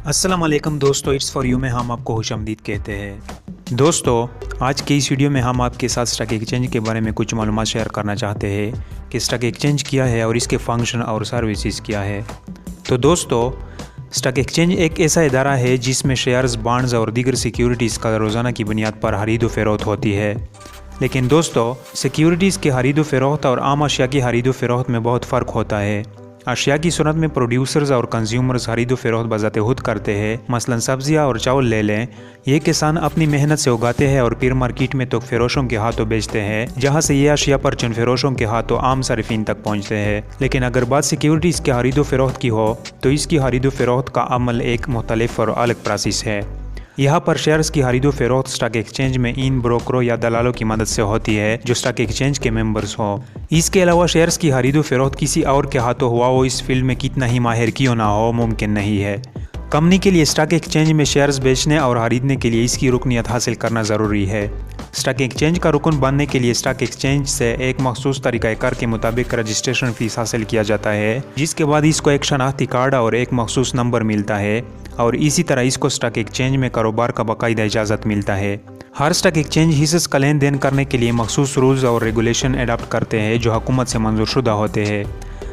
अस्सलाम वालेकुम दोस्तों, इट्स फॉर यू में हम आपको खुशामदीद कहते हैं। दोस्तों, आज के इस वीडियो में हम आपके साथ स्टॉक एक्सचेंज के बारे में कुछ मालूमात शेयर करना चाहते हैं कि स्टॉक एक्सचेंज क्या है और इसके फंक्शन और सर्विसेज क्या है। तो दोस्तों, स्टॉक एक्सचेंज एक ऐसा इदारा है जिसमें शेयर्स, बॉन्ड्स और दीगर सिक्योरिटीज़ का रोज़ाना की बुनियाद पर खरीद व फरोख्त होती है। लेकिन दोस्तों, सिक्योरिटीज़ की खरीद व फरोख्त और आम अशिया की खरीद व फरोख्त में बहुत फ़र्क होता है। अशिया की सूरत में प्रोड्यूसर्स और कंज्यूमर्स खरीद व फरोख्त बजाते खुद करते हैं। मसलन सब्जियां और चावल ले लें, ये किसान अपनी मेहनत से उगाते हैं और फिर मार्केट में तो फरोशों के हाथों बेचते हैं, जहां से ये अशिया पर चंद फरोशों के हाथों आम सारिफिन तक पहुंचते हैं। लेकिन अगर बात सिक्योरिटीज़ की खरीद व फरोख्त की हो तो इसकी खरीद व फरोख्त का अमल एक मुख्तलिफ और अलग प्रोसेस है। यहाँ पर शेयर्स की खरीद व फरोख्त स्टॉक एक्सचेंज में इन ब्रोकरों या दलालों की मदद से होती है जो स्टॉक एक्सचेंज के मेंबर्स हों। इसके अलावा शेयर्स की खरीद व फरोख्त किसी और के हाथों हुआ वो इस फील्ड में कितना ही माहिर क्यों ना हो मुमकिन नहीं है। कंपनी के लिए स्टॉक एक्सचेंज में शेयर्स बेचने और खरीदने के लिए इसकी रुकनियत हासिल करना ज़रूरी है। स्टॉक एक्सचेंज का रुकन बनने के लिए स्टॉक एक्सचेंज से एक मखसूस तरीक़ाकार के मुताबिक रजिस्ट्रेशन फ़ीस हासिल किया जाता है, जिसके बाद इसको एक शनाख्ती कार्ड और एक मखसूस नंबर मिलता है और इसी तरह इसको स्टॉक एक्सचेंज में कारोबार का बाकायदा इजाज़त मिलता है। हर स्टॉक एक्सचेंज हिस्सेस का लेन देन करने के लिए मखसूस रूल्स और रेगुलेशन अडॉप्ट करते हैं जो हुकूमत से मंजूरशुदा होते हैं।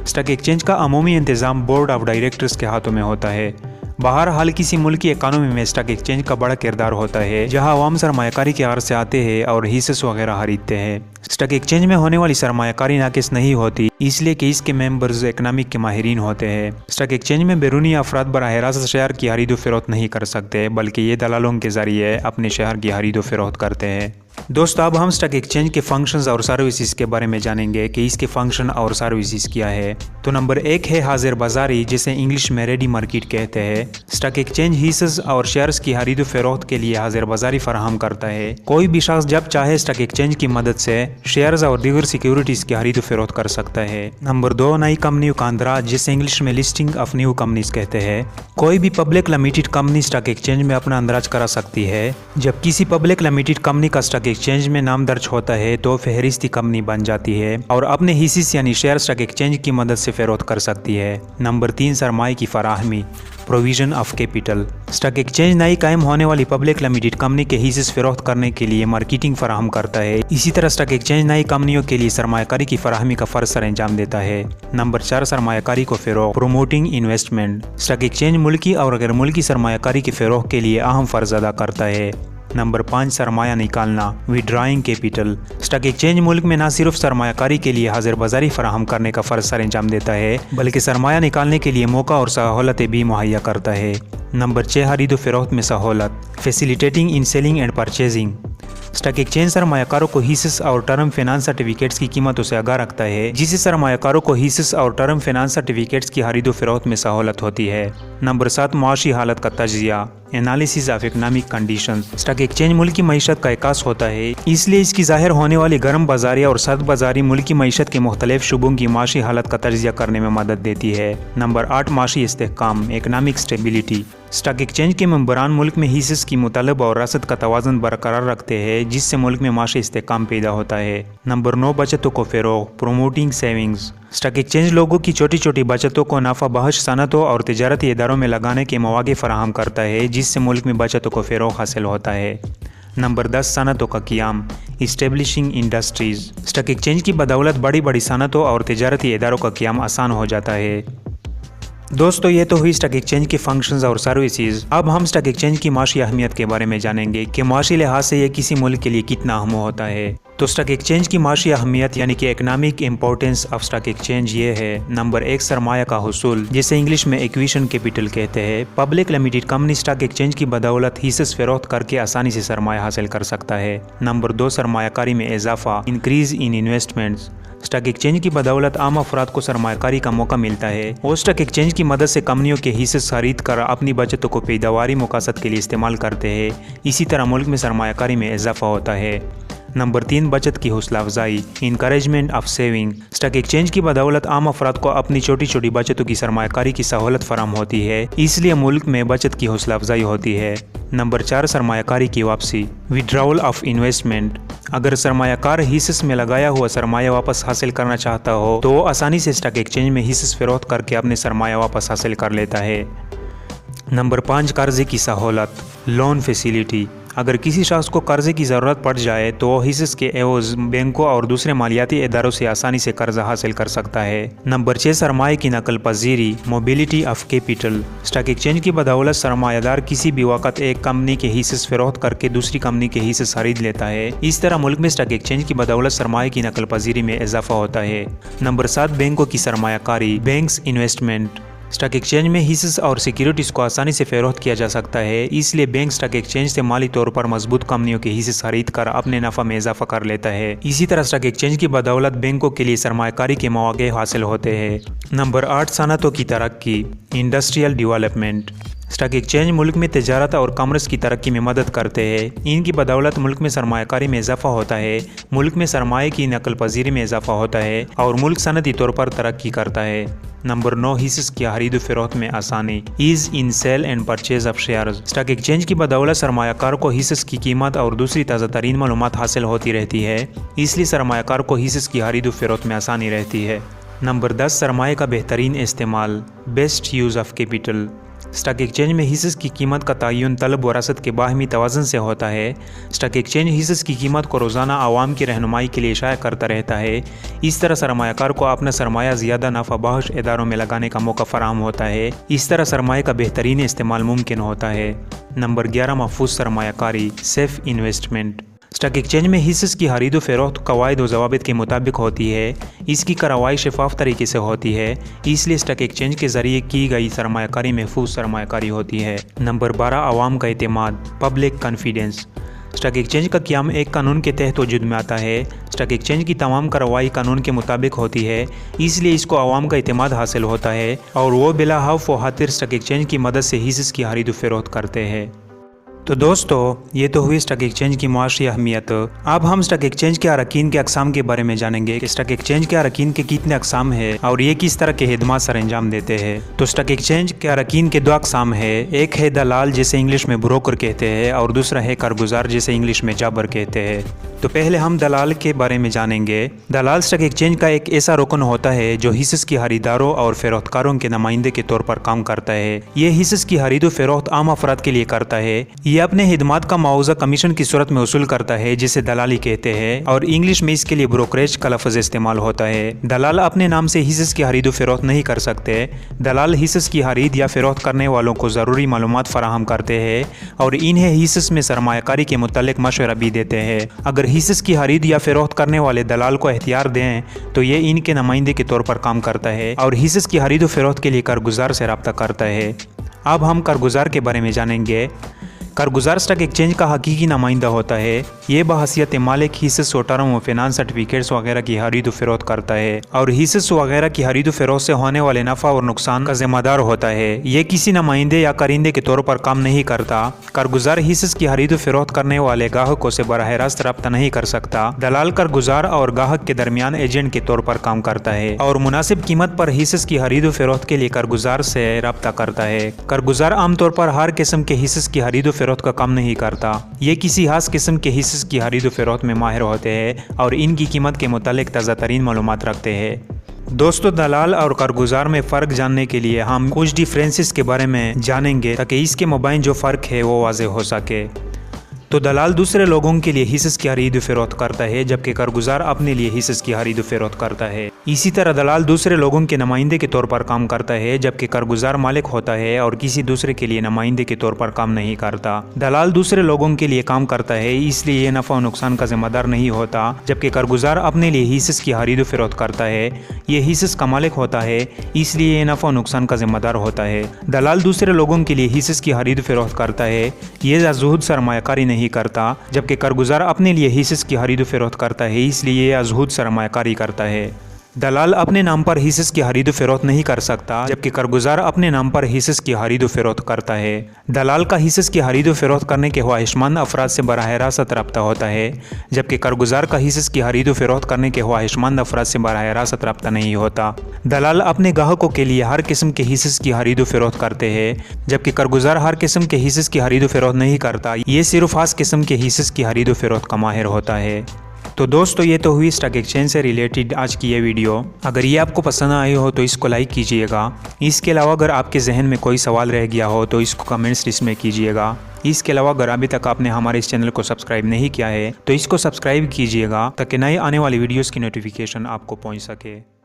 स्टॉक एक्सचेंज का अमूमी इंतज़ाम बोर्ड ऑफ डायरेक्टर्स के हाथों में होता है। बहरहाल किसी मुल्क की इकानमी में स्टॉक एक्सचेंज का बड़ा किरदार होता है, जहां अवाम सरमायाकारी के गर्ज से आते हैं और हिस्सेस वगैरह खरीदते हैं। स्टॉक एक्सचेंज में होने वाली सरमायाकारी नाकिस नहीं होती, इसलिए कि इसके मेंबर्स इकनॉमिक के माहिरीन होते हैं। स्टॉक एक्सचेंज में बैरूनी अफराद बराह रास्त शेयर की खरीद व फरोख्त नहीं कर सकते, बल्कि ये दलालों के जरिए अपने शेयर की खरीद व फरोख्त करते हैं। दोस्तों, अब हम स्टॉक एक्सचेंज के फंक्शंस और सर्विसेज के बारे में जानेंगे कि इसके फंक्शन और सर्विसेज क्या है। तो नंबर 1 है हाजिर बाजारी, जिसे इंग्लिश में रेडी मार्केट कहते हैं। स्टॉक एक्सचेंज हिस्सेस और शेयर्स की खरीद व फरोख्त के लिए हाजिर बाजारी फराहम करता है। कोई भी शख्स जब चाहे स्टॉक एक्सचेंज की मदद से शेयर्स और दीगर सिक्योरिटीज़ की खरीद व फरोख्त कर सकता है। नंबर 2 नई कंपनियों का अंदराज, जिसे इंग्लिश में लिस्टिंग ऑफ न्यू कंपनीज कहते हैं। कोई भी public limited company stock exchange में अपना अंदराज करा सकती है। जब किसी पब्लिक लिमिटेड कंपनी का स्टॉक एक्सचेंज में नाम दर्ज होता है तो फहरिस्ती कंपनी बन जाती है और अपने हिस्से यानी शेयर स्टॉक एक्सचेंज की मदद से फरोख्त कर सकती है। नंबर 3 सरमाए की फराहमी, provision of capital. Stock exchange नई कायम होने वाली पब्लिक लिमिटेड कंपनी के हिस्से फरोख्त करने के लिए मार्केटिंग फराहम करता है। इसी तरह स्टॉक एक्सचेंज नई कंपनियों के लिए सरमायाकारी की फराहमी का फ़र्ज सर अंजाम देता है। नंबर 4 सरमायाकारी को फ़रोग़, प्रोमोटिंग इन्वेस्टमेंट। स्टॉक एक्सचेंज मुल्की और गैर मुल्की सरमायाकारी की फ़रोग़ के लिए अहम फ़र्ज अदा करता है। नंबर 5 सरमाया निकालना, विड्राइंग कैपिटल। स्टॉक एक्सचेंज मुल्क में न सिर्फ सरमायाकारी के लिए हाजिर बाजारी फराहम करने का फ़र्ज सर अंजाम देता है, बल्कि सरमाया निकालने के लिए मौका और सहूलतें भी मुहैया करता है। नंबर 6 खरीद व फरोख्त में सहूलत, facilitating in selling and purchasing. Stock exchange सरमायाकारों को हिस्सेस और टर्म फाइनेंस सर्टिफिकेट्स की कीमतों से आगाह रखता है, जिससे सरमायाकारों को हिस्सेस और टर्म फाइनेंस सर्टिफिकेट्स की खरीद व फरोख्त में सहूलत होती है। नंबर 7 मुआशी हालत का तजिया, analysis of economic condition. Stock exchange मुल्क की मईशत का इकास होता है, इसलिए इसकी ज़ाहिर होने वाली गर्म बाजारी और सर्द बाजारी मुल्क की मईशत के मुख्तलिफ शुबों की माशी हालत का तजिया करने में मदद देती है। नंबर 8 माशी इस्तेहकाम, इकनॉमिक स्टेबिलिटी। स्टॉक एक्सचेंज के मेंबरान मुल्क में हिस्सेस की मुतालबा और रसद का तवाज़ुन बरकरार रखते हैं, जिससे मुल्क में माशी इस्तेहकाम पैदा होता है। नंबर 9 बचतों को फ़रोग़, प्रोमोटिंग सेविंग्स। स्टॉक एक्सचेंज लोगों की छोटी छोटी बचतों को नाफा बख्श सनतों और तिजारती इदारों में लगाने के मौके फराहम करता है, जिससे मुल्क में बचतों को फ़रोग़ हासिल होता है। नंबर 10 सनतों का क़ियाम, इस्टेब्लिशिंग इंडस्ट्रीज़। स्टॉक एक्सचेंज की बदौलत बड़ी बड़ी सनतों और तिजारती इदारों का क़ियाम आसान हो जाता है। दोस्तों, ये तो हुई स्टॉक एक्सचेंज के फंक्शंस और सर्विसेज। अब हम स्टॉक एक्सचेंज की माशी अहमियत के बारे में जानेंगे कि माशी लिहाज से ये किसी मुल्क के लिए कितना अहम होता है। तो स्टॉक एक्सचेंज की माशी अहमियत यानी कि economic importance of stock exchange ये है। नंबर 1 सरमाया का हुसूल, जिसे इंग्लिश में इक्विशन कैपिटल कहते हैं। Public limited company stock exchange की बदौलत हिस्सेस फरोख्त करके आसानी से सरमाया हासिल कर सकता है। नंबर 2 सरमायाकारी में इजाफा, increase in investments. Stock exchange की बदौलत आम अफराद को सरमायाकारी का मौका मिलता है। वो स्टॉक एक्सचेंज की मदद से कंपनियों के हिस्से खरीद कर अपनी बचतों को पैदावारी मकसद के लिए इस्तेमाल करते हैं। इसी तरह मुल्क में सरमायाकारी में इजाफा होता है। नंबर 3 बचत की हौसला अफजाई, encouragement of saving. Stock exchange की बदौलत आम अफराद को अपनी छोटी छोटी बचतों की सरमायाकारी की सहूलत फराहम होती है, इसलिए मुल्क में बचत की हौसला अफजाई होती है। नंबर 4 सरमायाकारी की वापसी, विड्रॉवल ऑफ इन्वेस्टमेंट। अगर सरमायाकार हिस्सेस में लगाया हुआ सरमाया वापस हासिल करना चाहता हो तो वो आसानी से स्टॉक एक्सचेंज में हिस्सेस फरोख्त करके अपने सरमाया वापस हासिल कर लेता है। नंबर 5, कर्जे की सहूलत, लोन फैसिलिटी। अगर किसी शख्स को कर्जे की ज़रूरत पड़ जाए तो वो हिस्स के एवज बैंकों और दूसरे मालियाती इदारों से आसानी से कर्जा हासिल कर सकता है। नंबर 6, सरमाए की नकल पजीरी, mobility of capital. Stock exchange की बदौलत सरमायादार किसी भी वक्त एक कंपनी के हिस्से फरोख्त करके दूसरी कंपनी के हिस्से खरीद लेता है। इस तरह मुल्क में स्टॉक एक्सचेंज की बदौलत सरमाए की नकल पजीरी में इजाफा होता है। नंबर 7, बैंकों की सरमायाकारी, बैंक्स इन्वेस्टमेंट। स्टॉक एक्सचेंज में हिस्स और सिक्योरिटीज़ को आसानी से फरोख्त किया जा सकता है, इसलिए बैंक स्टॉक एक्सचेंज से माली तौर पर मजबूत कंपनियों के हिस्से खरीद कर अपने नफ़ा में इजाफा कर लेता है। इसी तरह स्टॉक एक्सचेंज की बदौलत बैंकों के लिए सरमायाकारी के मौके हासिल होते हैं। नंबर 8, सनअतों की तरक्की, इंडस्ट्रियल डेवलपमेंट। स्टॉक एक्सचेंज मुल्क में तजारत और कॉमर्स की तरक्की में मदद करते हैं। इनकी बदौलत मुल्क में सरमायाकारी में इजाफा होता है, मुल्क में सरमाए की नकल पजीरी में इजाफा होता है और मुल्क सनती तौर पर तरक्की करता है। नंबर 9, हिस्स की खरीद फरोख्त में आसानी, ease in sale and purchase of shares. Stock exchange की बदौलत सरमायाकार को हिस्स की कीमत और दूसरी ताज़ा तरीन मालूमात हासिल होती रहती है, इसलिए सरमायाकार को हिस्स की खरीद फरोख्त में आसानी रहती है। नंबर 10, सरमाए का बेहतरीन इस्तेमाल, best use of capital. Stock exchange में हिस्स की कीमत का तयन तलब वरासत के बाहमी तवाज़ुन से होता है। स्टॉक एक्सचेंज हिस्स की कीमत को रोज़ाना आवाम की रहनुमाई के लिए शाया करता रहता है। इस तरह सरमायाकार को अपना सरमाया ज़्यादा नफ़ा बख्श इदारों में लगाने का मौका फराहम होता है। इस तरह सरमाए का बेहतरीन इस्तेमाल मुमकिन होता है। नंबर 11, महफूज सरमायाकारी, सेफ इन्वेस्टमेंट। स्टॉक एक्सचेंज में हिस्स की खरीद फरोख्त कवायद व ज़वाबित के मुताबिक होती है। इसकी कार्रवाई शफाफ तरीके से होती है, इसलिए स्टॉक एक्सचेंज के ज़रिए की गई सरमायाकारी महफूज सरमायाकारी होती है। नंबर 12, आवाम का एतमाद, पब्लिक कॉन्फिडेंस। स्टॉक एक्सचेंज का क़याम एक कानून के तहत वजूद में आता है। स्टॉक एक्सचेंज की तमाम कार्रवाई कानून के मुताबिक होती है, इसलिए इसको आवाम का एतमाद हासिल होता है और वो बिला खौफ व खातिर स्टॉक एक्सचेंज की मदद से हिस्स की खरीद फरोख्त करते हैं। तो दोस्तों, ये तो हुई स्टॉक एक्सचेंज की मुआशी अहमियत। अब हम स्टॉक एक्सचेंज के अरकान के अक़साम के बारे में जानेंगे कि स्टॉक एक्सचेंज के अरकान के कितने अक़साम है और ये किस तरह के खिदमत सर अंजाम देते हैं। तो स्टॉक एक्सचेंज के अरकान के 2 अक़साम है। एक है दलाल, जिसे इंग्लिश में ब्रोकर कहते हैं, और दूसरा है कारगुजार, जिसे इंग्लिश में जाबर कहते हैं। तो पहले हम दलाल के बारे में जानेंगे। दलाल स्टॉक एक्सचेंज का एक ऐसा रुकन होता है जो हिस्स की खरीदारों और फरोख्तकारों के नुमाइंदे के तौर पर काम करता है। ये हिस्स की खरीद व फरोख्त आम अफराद के लिए करता है। ये अपने खिदमत का मुआवजा कमीशन की सूरत में वसूल करता है, जिसे दलाली कहते हैं, और इंग्लिश में इसके लिए ब्रोकरेज का लफ्ज़ इस्तेमाल होता है। दलाल अपने नाम से हिस्स की खरीद व फरोख्त नहीं कर सकते। दलाल हिस्स की खरीद या फरोख्त करने वालों को ज़रूरी मालूमात फराहम करते हैं और इन्हें हिस्स में सरमायाकारी के मुतालिक मशवरा भी देते हैं। अगर हिस्स की खरीद या फरोख्त करने वाले दलाल को एख्तियार दें तो ये इनके नुमाइंदे के तौर पर काम करता है और हिस्स की खरीद व फरोख्त के लिए कारगुजार से रब्ता करता है। अब हम कारगुजार के बारे में जानेंगे। कारगुजार स्टॉक एक्सचेंज का हकीकी नुमाइंदा होता है। ये बहसियत मालिक हिस्स शोटरों व फिनांस सर्टिफिकेट्स वगैरह की खरीद फरोख्त करता है और हिस्स वगैरह की खरीद फरोख्त से होने वाले नफ़ा और नुकसान का जिम्मेदार होता है। ये किसी नुमाइंदे या करिंदे के तौर पर काम नहीं करता। कारगुजार हिस्स की खरीद फरोख्त करने वाले गाहकों से बराह रास्त रब्ता नहीं कर सकता। दलाल कारगुजार और गाहक के दरमियान एजेंट के तौर पर काम करता है और मुनासिब कीमत पर हिस्स की खरीद फरोख्त के लिए कारगुजार से रब्ता करता है। कारगुजार आमतौर पर हर किस्म के हिस्स की खरीद फरोख्त का काम नहीं करता। ये किसी खास किस्म के हिस्स की खरीद फरोख्त में माहिर होते हैं और इनकी कीमत के मुतालिक ताज़ा तरीन मालूमात रखते हैं। दोस्तों, दलाल और कारगुजार में फ़र्क जानने के लिए हम कुछ डिफरेंसेस के बारे में जानेंगे ताकि इसके मबाइन जो फ़र्क है वो वाज़ेह हो सके। तो दलाल दूसरे लोगों के लिए हिस्स की खरीद फरोख्त करता है, जबकि कारगुजार अपने लिए हिस्स की खरीद फरोख्त करता है। इसी तरह दलाल दूसरे लोगों के नुमाइंदे के तौर पर काम करता है, जबकि कारगुजार मालिक होता है और किसी दूसरे के लिए नुमाइंदे के तौर पर काम नहीं करता। दलाल दूसरे लोगों के लिए काम करता है, इसलिए ये नफ़ा और नुकसान का जिम्मेदार नहीं होता, जबकि कारगुजार अपने लिए हिस्स की खरीद फरोख्त करता है। ये हिस्स का मालिक होता है, इसलिए ये नफ़ा और नुकसान का जिम्मेदार होता है। दलाल दूसरे लोगों के लिए हिस्स की खरीद फरोख्त करता है, ये अज़हूद सरमायाकारी नहीं करता, जबकि कारगुजार अपने लिए हिस्स की खरीद फरोख्त करता है, इसलिए यह अज़हूद सरमायाकारी करता है। दलाल अपने नाम पर हिस्स की खरीद फरोख्त नहीं कर सकता, जबकि कारगुजार अपने नाम पर हिस्स की खरीद फरोख्त करता है। दलाल का हिस्स की खरीद फरोख्त करने के ख्वाहिशमंद अफराद से बराह रास्त रब्ता होता है, जबकि कारगुजार का हिस्स की खरीद फरोख्त करने के ख्वाहिशमंद अफराद से बराह रास्त रब्ता नहीं होता। दलाल अपने ग्राहकों के लिए हर किस्म के हिस्स की खरीद फरोख्त करते हैं, जबकि कारगुजार हर किस्म के हिस्स की खरीद फरोख्त नहीं करता। ये सिर्फ खास किस्म के हिस्स की खरीद फरोख्त का माहिर होता है। तो दोस्तों ये तो हुई स्टॉक एक्सचेंज से रिलेटेड आज की ये वीडियो। अगर ये आपको पसंद आई हो तो इसको लाइक कीजिएगा। इसके अलावा अगर आपके जहन में कोई सवाल रह गया हो तो इसको कमेंट्स लिस्ट में कीजिएगा। इसके अलावा अगर अभी तक आपने हमारे इस चैनल को सब्सक्राइब नहीं किया है तो इसको सब्सक्राइब कीजिएगा ताकि नए आने वाली वीडियोस की नोटिफिकेशन आपको पहुंच सके।